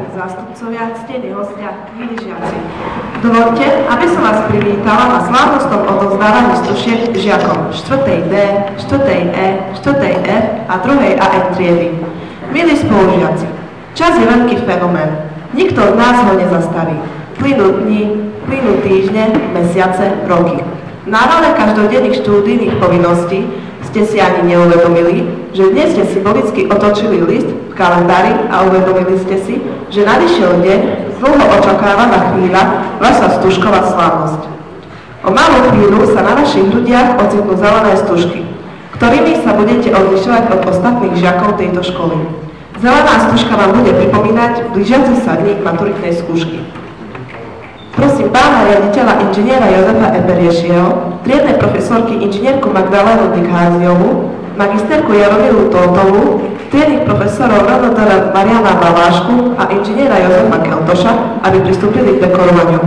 páni zástupcovia, ctení hostia, milí žiaci. Dovoľte, aby som vás privítala na slávnostnom odovzdávaní stužiek žiakom 4. D, 4. E, 4. F a 2. AM triedy. Milí spolužiaci, čas je veľký fenomén. Nikto z nás ho nezastaví. Plynú dni, plynú týždne, mesiace, roky. V národe každodenných štúdijných povinností ste si ani neuvedomili, že dnes ste symbolicky otočili list v kalendári a uvedomili ste si, že nadišiel deň, dlho očakávaná chvíľa, vaša stužková slávnosť. O malú chvíľu sa na vašich hrudiach ocitnú zelené stužky, ktorými sa budete odlišovať od ostatných žiakov tejto školy. Zelená stužka vám bude pripomínať blížiaci sa dni maturitnej skúšky. Prosím pána riaditeľa inžiniera Jozefa Eberješieho, triednej profesorky inžinierku Magdalénu Dikháziovú, magisterku Jaromilu Toltovú, triednych profesorov rovnodara Mariana Balášku a inžiniera Jozefa Keltoša, aby pristúpili k dekorovaniu.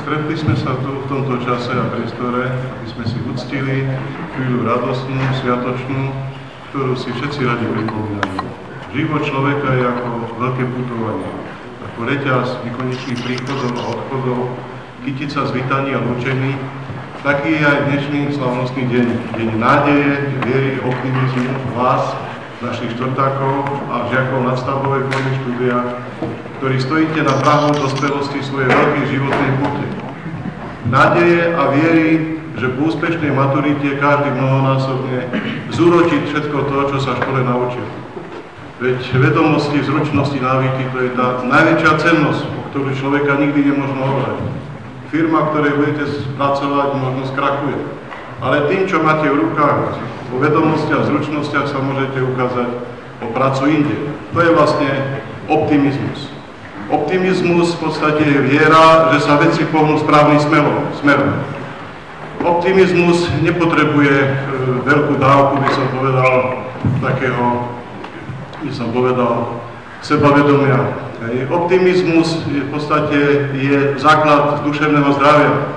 Stretli sme sa tu v tomto čase a priestore, aby sme si uctili chvíľu radostnú, sviatočnú, ktorú si všetci radi pripomínajú. Život človeka je ako veľké putovanie, ako reťaz nekonečných príchodov a odchodov, kytica zvítaní a lúčení. Taký je aj dnešný slavnostný deň, deň nádeje, viery, optimizmu, vás, našich štvrtákov a žiakov nadstavbovej formy štúdia, ktorí stojíte na prahu dospelosti svojej veľkej životnej púte. Nádeje a viery, že po úspešnej maturite každý mnohonásobne zúročí všetko to, čo sa v škole naučil. Veď vedomosti, zručnosti, návyky, to je tá najväčšia cennosť, o ktorú človeka nikdy nemôžno obrať. Firma, v ktorej budete pracovať, možno skrachuje. Ale tým, čo máte v rukách, o vedomostiach a zručnostiach sa môžete ukázať o prácu inde. To je vlastne optimizmus. Optimizmus v podstate je viera, že sa veci pohnú správnym smerom. Optimizmus nepotrebuje veľkú dávku, by som povedal, sebavedomia. Optimizmus v podstate je základ duševného zdravia.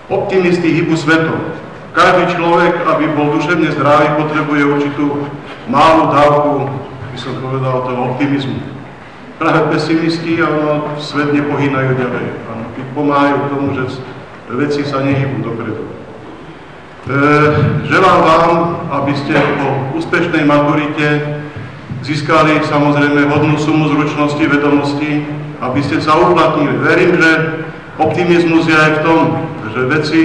Optimisti hýbu svetom. Každý človek, aby bol duševne zdravý, potrebuje určitú malú dávku, by som povedal, toho optimizmu. Práve pesimisti, svet nepohýnajú ďalej. Pomáhajú k tomu, že veci sa nehýbu dopredu. Želám vám, aby ste po úspešnej maturite získali samozrejme hodnú sumu zručnosti, vedomostí, aby ste sa uplatnili. Verím, že optimizmus je aj v tom, že veci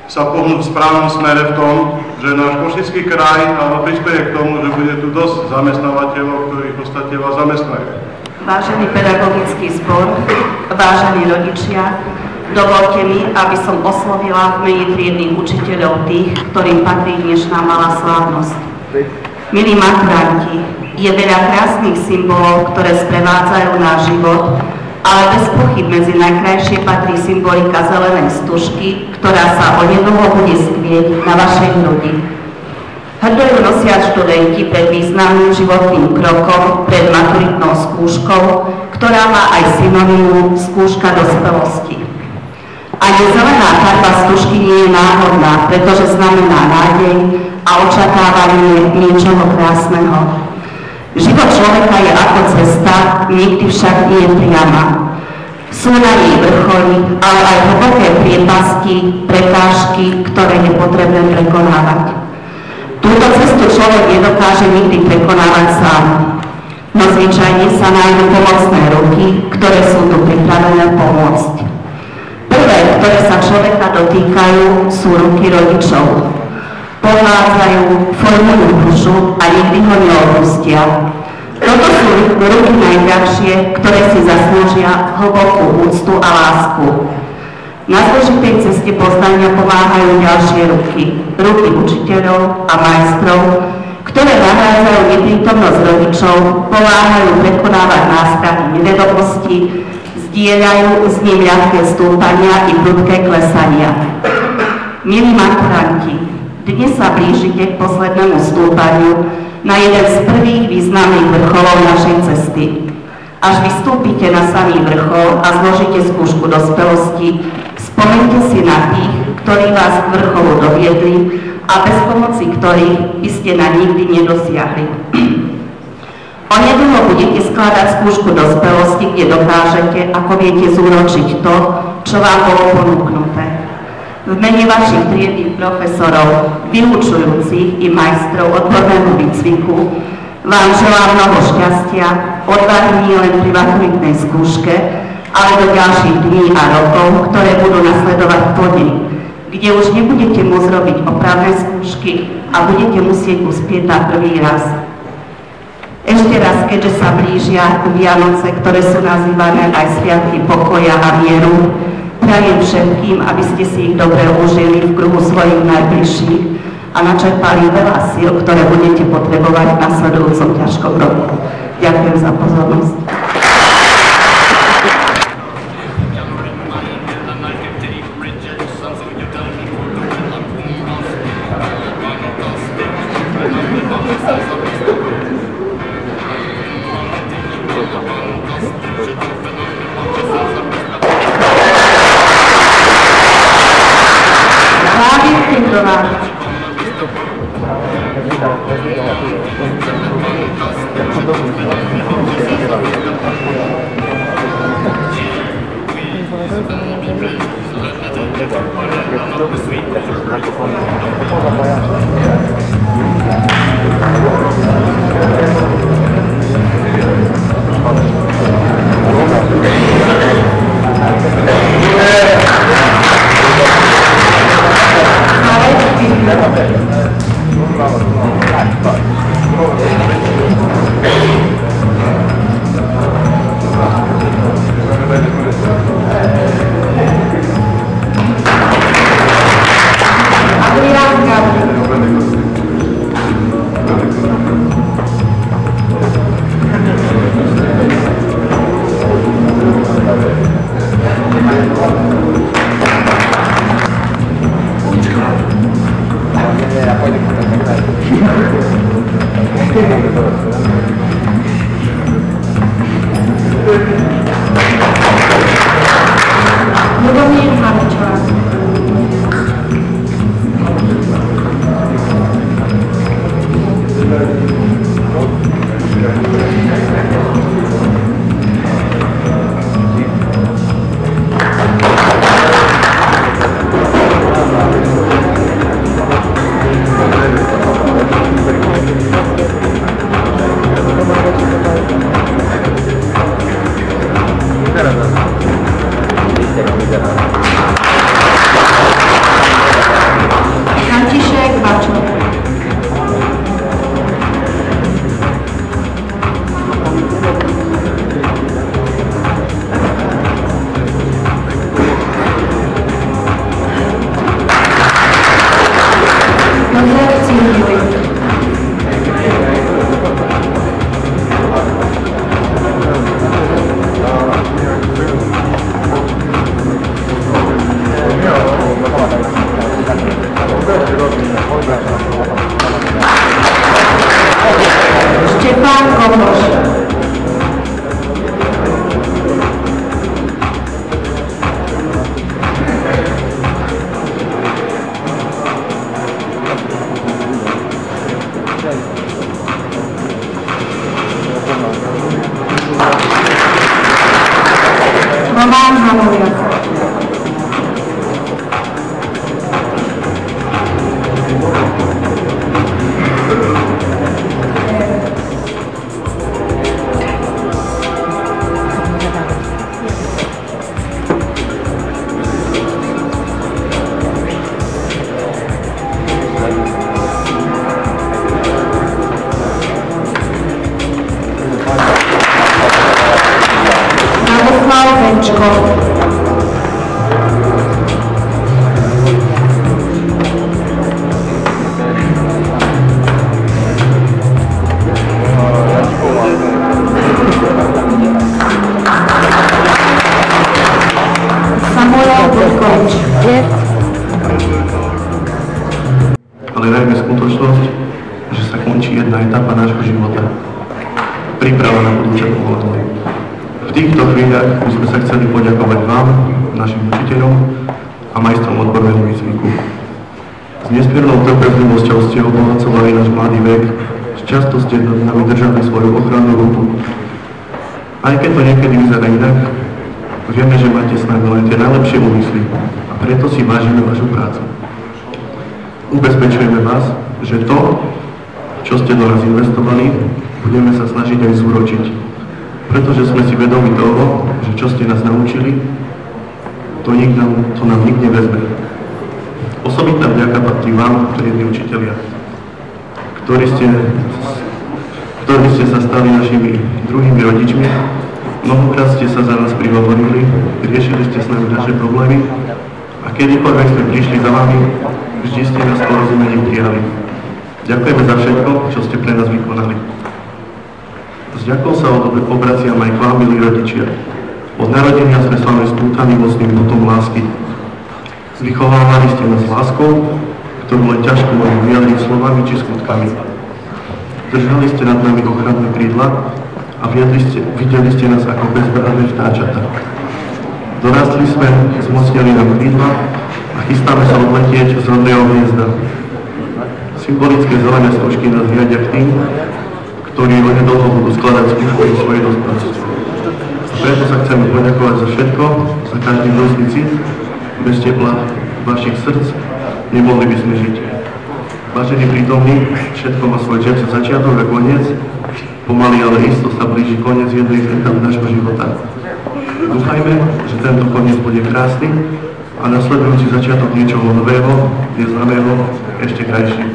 sa pohnú v správnom smere v tom, že náš Košický kraj prispieje k tomu, že bude tu dosť zamestnávateľov, ktorí v podstate vás zamestnajú. Vážený pedagogický zbor, vážení rodičia, dovoľte mi, aby som oslovila v mene triednych učiteľov tých, ktorým patrí dnešná malá slávnosť. Milí maturanti, je veľa krásnych symbolov, ktoré sprevádzajú náš život, ale bez pochyb medzi najkrajšie patrí symbolika zelenej stužky, ktorá sa onedlho bude skvieť na vašej hrudi. Hrdo ju nosia študenti pred významným životným krokom, pred maturitnou skúškou, skúškou, ktorá má aj synonymum skúška dospelosti. Ani zelená farba stužky nie je náhodná, pretože znamená nádej a očakávanie niečoho krásneho. Život človeka je ako cesta, nikdy však nie je priama. Sú na nej vrcholy, ale aj hlboké priepasti, prekážky, ktoré je potrebné prekonávať. Túto cestu človek nedokáže nikdy prekonávať sám, no zvyčajne sa nájdú pomocné ruky, ktoré sú tu pripravené pomôcť. Prvé, ktoré sa človeka dotýkajú, sú ruky rodičov. Pohľadzajú, formujú dušu a nikdy ho neopustia. Toto sú ruky najdrahšie, ktoré si zaslúžia hlbokú úctu a lásku. Na zložitej ceste poznania pomáhajú ďalšie ruky. Ruky učiteľov a majstrov, ktoré nahrádzajú neprítomnosť rodičov, pomáhajú prekonávať nástrahy nevedomosti, zdieľajú s ním ľahké stúpania i prudké klesania. Milí maturanti, dnes sa blížite k poslednému stúpaniu na jeden z prvých významných vrcholov našej cesty. Až vystúpite na samý vrchol a zložíte skúšku dospelosti, spomeňte si na tých, ktorí vás k vrcholu doviedli a bez pomoci ktorých by ste na nikdy nedosiahli. Onedlho budete skladať skúšku dospelosti, kde dokážete, ako viete zúročiť to, čo vám bolo ponúknuté. V mene vašich triednych profesorov, vyučujúcich i majstrov odborného výcviku vám želám mnoho šťastia, odvahy nielen pri maturitnej skúške, ale do ďalších dní a rokov, ktoré budú nasledovať po nej, kde už nebudete môcť robiť opravné skúšky a budete musieť uspieť na prvý raz. Ešte raz, keďže sa blížia Vianoce, ktoré sú nazývané aj sviatky pokoja a mieru, prajem všetkým, aby ste si ich dobre užili v kruhu svojich najbližších a načerpali veľa síl, ktoré budete potrebovať v nasledujúcom ťažkom roku. Ďakujem za pozornosť. Thank you. Menčko. Samuel Vojkovič. Ale najmä skutočnosť, že sa končí jedna etapa nášho života. Príprava na budúce povolanie. V týchto chvíľach by sme sa chceli poďakovať vám, našim učiteľom a majstrom odborného výcviku. S nesmiernou trpezlivosťou ste obohacovali náš mladý vek, často ste nad nami držali svoju ochrannú ruku. Aj keď to niekedy vyzerá inak, vieme, že máte s nami len tie najlepšie úmysly a preto si vážime vašu prácu. Ubezpečujeme vás, že to, čo ste do nás investovali, budeme sa snažiť aj zúročiť. Pretože sme si vedomi toho, že čo ste nás naučili, to nám nikto nevezme. Osobitná vďaka patrí vám, triedni učitelia, ktorí ste sa stali našimi druhými rodičmi. Mnohokrát ste sa za nás prihovorili, riešili ste s nami naše problémy a kedykoľvek sme prišli za vami, vždy ste nás porozumením prijali. Ďakujeme za všetko, čo ste pre nás vykonali. S ďakou sa obraciam aj k vám, milí rodičia. Od narodenia sme s vami spútaní mocným putom lásky. Vychovávali ste nás láskou, ktorú len ťažko môžu vyjadriť slovami či skutkami. Držali ste nad nami ochranné krídla a videli ste nás ako bezbranné vtáčata. Dorastli sme, zmocnili nám krídla a chystáme sa odletieť z rodného hniezda. Symbolické zelené skúšky nás riadia k tým, ktorí onedlho budú skladať skúšku v svojej dospelosti. A preto sa chceme poďakovať za všetko, za každý vnúcný cit. Bez tepla vašich srdc nemohli by sme žiť. Vážení prítomní, všetko má svoj čas začiatok a koniec. Pomaly, ale isto sa blíži koniec jednej z etap nášho života. Dúfajme, že tento koniec bude krásny a nasledujúci začiatok niečoho nového, neznámeho, ešte krajšie.